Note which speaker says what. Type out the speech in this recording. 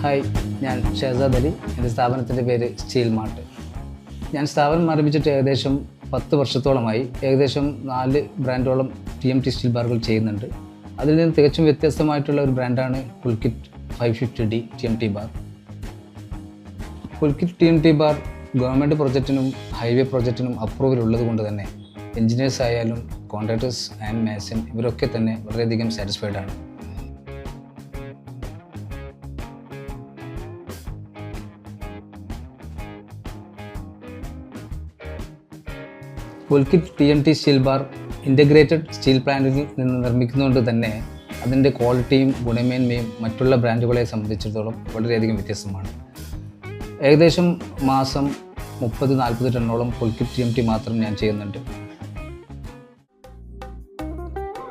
Speaker 1: Hi, ഞാൻ ഷഹസാദ് അലി. എൻ്റെ സ്ഥാപനത്തിൻ്റെ പേര് സ്റ്റീൽ മാർട്ട്. ഞാൻ സ്ഥാപനം ആരംഭിച്ചിട്ട് ഏകദേശം 10 വർഷത്തോളമായി. ഏകദേശം 4 ബ്രാൻഡോളം TMT സ്റ്റീൽ ബാറുകൾ ചെയ്യുന്നുണ്ട്. അതിൽ നിന്ന് തികച്ചും വ്യത്യസ്തമായിട്ടുള്ള ഒരു ബ്രാൻഡാണ് Pulkit 550D TMT bar. Pulkit TMT bar government പ്രൊജക്റ്റിനും ഹൈവേ പ്രൊജക്റ്റിനും അപ്രൂവൽ ഉള്ളത് കൊണ്ട് തന്നെ എൻജിനീയേഴ്സ് ആയാലും കോൺട്രാക്ടേഴ്സ് ആൻഡ് മേസൺ ഇവരൊക്കെ തന്നെ വളരെയധികം സാറ്റിസ്ഫൈഡ് ആണ്. പുൽക്കിറ്റ് TMT steel bar integrated steel പ്ലാന്റിൽ നിന്ന് നിർമ്മിക്കുന്നതുകൊണ്ട് തന്നെ അതിൻ്റെ ക്വാളിറ്റിയും ഗുണമേന്മയും മറ്റുള്ള ബ്രാൻഡുകളെ സംബന്ധിച്ചിടത്തോളം വളരെയധികം വ്യത്യസ്തമാണ്. ഏകദേശം മാസം 30-40 ടണ്ണോളം പുൽക്കിറ്റ് TMT മാത്രം ഞാൻ ചെയ്യുന്നുണ്ട്.